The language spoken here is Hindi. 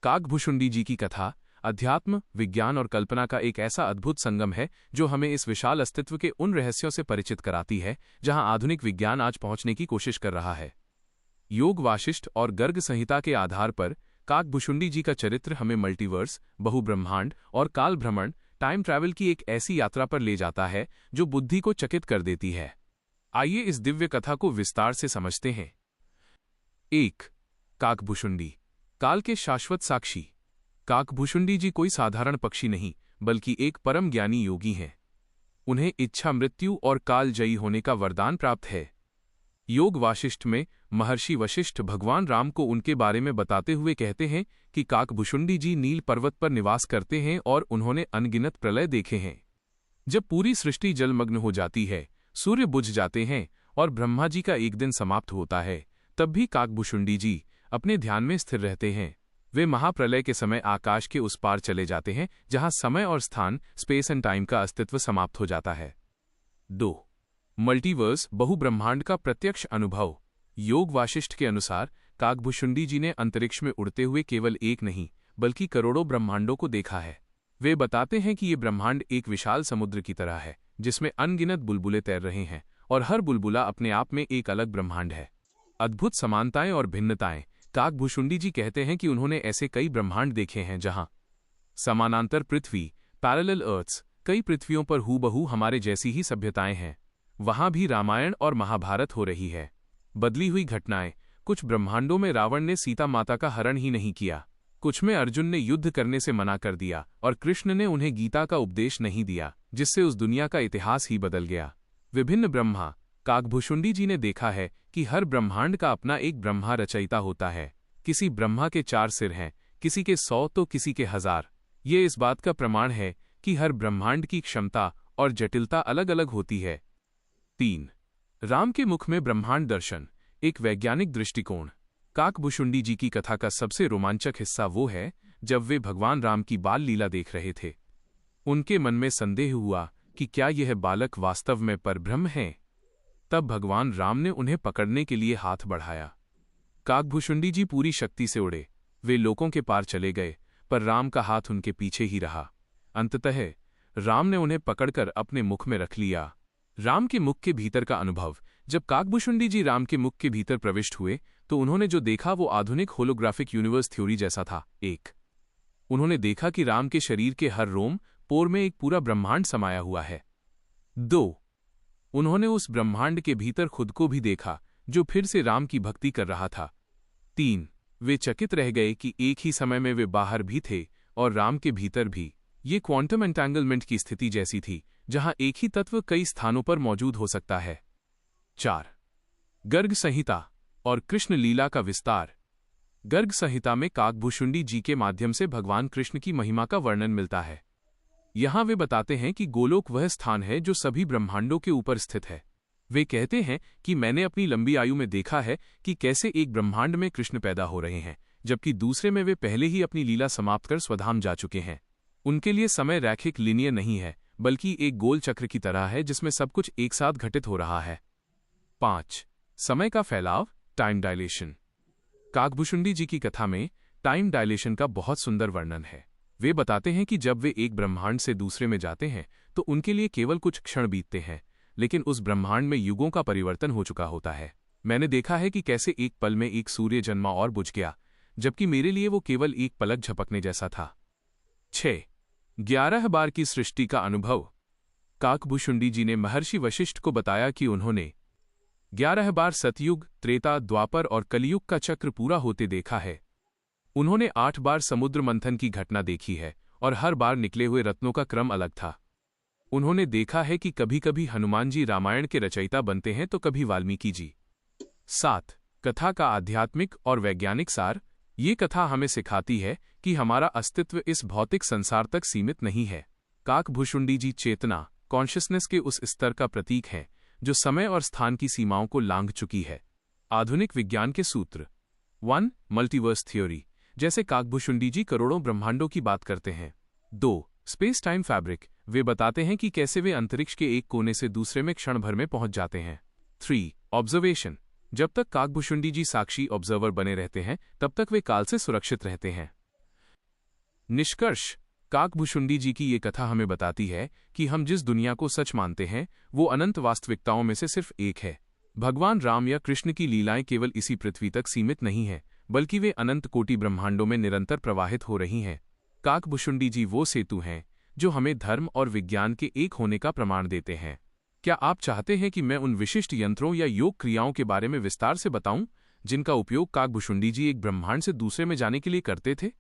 काकभुशुंडी जी की कथा अध्यात्म, विज्ञान और कल्पना का एक ऐसा अद्भुत संगम है जो हमें इस विशाल अस्तित्व के उन रहस्यों से परिचित कराती है जहां आधुनिक विज्ञान आज पहुंचने की कोशिश कर रहा है। योग वाशिष्ठ और गर्ग संहिता के आधार पर काकभुशुंडी जी का चरित्र हमें मल्टीवर्स, बहुब्रह्मांड और काल भ्रमण, टाइम ट्रैवल की एक ऐसी यात्रा पर ले जाता है जो बुद्धि को चकित कर देती है। आइए इस दिव्य कथा को विस्तार से समझते हैं। 1. काकभुशुंडी, काल के शाश्वत साक्षी। काकभुशुंडी जी कोई साधारण पक्षी नहीं, बल्कि एक परम ज्ञानी योगी हैं। उन्हें इच्छा मृत्यु और काल जयी होने का वरदान प्राप्त है। योग वाशिष्ठ में महर्षि वशिष्ठ भगवान राम को उनके बारे में बताते हुए कहते हैं कि काकभुशुंडी जी नील पर्वत पर निवास करते हैं और उन्होंने अनगिनत प्रलय देखे हैं। जब पूरी सृष्टि जलमग्न हो जाती है, सूर्य बुझ जाते हैं और ब्रह्मा जी का एक दिन समाप्त होता है, तब भी काकभुशुंडी जी अपने ध्यान में स्थिर रहते हैं। वे महाप्रलय के समय आकाश के उस पार चले जाते हैं जहां समय और स्थान, स्पेस एंड टाइम का अस्तित्व समाप्त हो जाता है। 2. मल्टीवर्स, बहुब्रह्मांड का प्रत्यक्ष अनुभव। योग वाशिष्ठ के अनुसार काकभुशुंडी जी ने अंतरिक्ष में उड़ते हुए केवल एक नहीं बल्कि करोड़ों ब्रह्मांडों को देखा है। वे बताते हैं कि ये ब्रह्मांड एक विशाल समुद्र की तरह है जिसमें अनगिनत बुलबुले तैर रहे हैं और हर बुलबुला अपने आप में एक अलग ब्रह्मांड है। अद्भुत समानताएं और भिन्नताएं। काकभुशुंडी जी कहते हैं कि उन्होंने ऐसे कई ब्रह्मांड देखे हैं जहां समानांतर पृथ्वी, पैरेलल अर्थ्स, कई पृथ्वियों पर हूबहू हमारे जैसी ही सभ्यताएं हैं। वहां भी रामायण और महाभारत हो रही है। बदली हुई घटनाएं। कुछ ब्रह्मांडों में रावण ने सीता माता का हरण ही नहीं किया, कुछ में अर्जुन ने युद्ध करने से मना कर दिया और कृष्ण ने उन्हें गीता का उपदेश नहीं दिया, जिससे उस दुनिया का इतिहास ही बदल गया। विभिन्न ब्रह्मा। काकभुशुंडी जी ने देखा है कि हर ब्रह्मांड का अपना एक ब्रह्मा रचयिता होता है। किसी ब्रह्मा के 4 सिर हैं, किसी के 100 तो किसी के 1000। ये इस बात का प्रमाण है कि हर ब्रह्मांड की क्षमता और जटिलता अलग अलग होती है। 3. राम के मुख में ब्रह्मांड दर्शन, एक वैज्ञानिक दृष्टिकोण। काकभुशुंडी जी की कथा का सबसे रोमांचक हिस्सा वो है जब वे भगवान राम की बाल लीला देख रहे थे। उनके मन में संदेह हुआ कि क्या यह बालक वास्तव में परब्रह्म हैं। तब भगवान राम ने उन्हें पकड़ने के लिए हाथ बढ़ाया। काकभुशुंडी जी पूरी शक्ति से उड़े। वे लोकों के पार चले गए, पर राम का हाथ उनके पीछे ही रहा। अंततः राम ने उन्हें पकड़कर अपने मुख में रख लिया। राम के मुख के भीतर का अनुभव। जब काकभुशुंडी जी राम के मुख के भीतर प्रविष्ट हुए तो उन्होंने जो देखा वो आधुनिक होलोग्राफिक यूनिवर्स थ्योरी जैसा था। 1. उन्होंने देखा कि राम के शरीर के हर रोम पोर में एक पूरा ब्रह्मांड समाया हुआ है। 2. उन्होंने उस ब्रह्मांड के भीतर खुद को भी देखा जो फिर से राम की भक्ति कर रहा था। 3. वे चकित रह गए कि एक ही समय में वे बाहर भी थे और राम के भीतर भी। ये क्वांटम एंटेंगलमेंट की स्थिति जैसी थी जहां एक ही तत्व कई स्थानों पर मौजूद हो सकता है। 4. गर्ग संहिता और कृष्ण लीला का विस्तार। गर्ग संहिता में काकभुशुंडी जी के माध्यम से भगवान कृष्ण की महिमा का वर्णन मिलता है। यहां वे बताते हैं कि गोलोक वह स्थान है जो सभी ब्रह्मांडों के ऊपर स्थित है। वे कहते हैं कि मैंने अपनी लंबी आयु में देखा है कि कैसे एक ब्रह्मांड में कृष्ण पैदा हो रहे हैं, जबकि दूसरे में वे पहले ही अपनी लीला समाप्त कर स्वधाम जा चुके हैं। उनके लिए समय रैखिक लीनियर नहीं है, बल्कि एक गोल चक्र की तरह है जिसमें सब कुछ एक साथ घटित हो रहा है। 5. समय का फैलाव, टाइम डायलेशन। काकभुशुंडी जी की कथा में टाइम डायलेशन का बहुत सुंदर वर्णन है। वे बताते हैं कि जब वे एक ब्रह्मांड से दूसरे में जाते हैं तो उनके लिए केवल कुछ क्षण बीतते हैं, लेकिन उस ब्रह्मांड में युगों का परिवर्तन हो चुका होता है। मैंने देखा है कि कैसे एक पल में एक सूर्य जन्मा और बुझ गया, जबकि मेरे लिए वो केवल एक पलक झपकने जैसा था। 6. 11 बार की सृष्टि का अनुभव। काकभुशुंडी जी ने महर्षि वशिष्ठ को बताया कि उन्होंने 11 बार सतयुग, त्रेता, द्वापर और कलियुग का चक्र पूरा होते देखा है। उन्होंने 8 बार समुद्र मंथन की घटना देखी है और हर बार निकले हुए रत्नों का क्रम अलग था। उन्होंने देखा है कि कभी कभी हनुमान जी रामायण के रचयिता बनते हैं तो कभी वाल्मीकि जी। 7. कथा का आध्यात्मिक और वैज्ञानिक सार। ये कथा हमें सिखाती है कि हमारा अस्तित्व इस भौतिक संसार तक सीमित नहीं है। काकभुशुंडी जी चेतना, कॉन्शियसनेस के उस स्तर का प्रतीक हैं जो समय और स्थान की सीमाओं को लांघ चुकी है। आधुनिक विज्ञान के सूत्र। 1. Multiverse theory. जैसे काकभुशुंडी जी करोड़ों ब्रह्मांडों की बात करते हैं। 2. Space time fabric. वे बताते हैं कि कैसे वे अंतरिक्ष के एक कोने से दूसरे में क्षण भर में पहुंच जाते हैं। 3. ऑब्जर्वेशन। जब तक काकभुशुंडी जी साक्षी ऑब्जर्वर बने रहते हैं तब तक वे काल से सुरक्षित रहते हैं। निष्कर्ष, काकभुशुंडी जी की ये कथा हमें बताती है कि हम जिस दुनिया को सच मानते हैं वो अनंत वास्तविकताओं में से सिर्फ एक है। भगवान राम या कृष्ण की लीलाएं केवल इसी पृथ्वी तक सीमित नहीं हैं, बल्कि वे अनंत कोटि ब्रह्मांडों में निरंतर प्रवाहित हो रही हैं। काकभुशुंडी जी वो सेतु हैं जो हमें धर्म और विज्ञान के एक होने का प्रमाण देते हैं। क्या आप चाहते हैं कि मैं उन विशिष्ट यंत्रों या योग क्रियाओं के बारे में विस्तार से बताऊं जिनका उपयोग काकभुशुंडी जी एक ब्रह्मांड से दूसरे में जाने के लिए करते थे?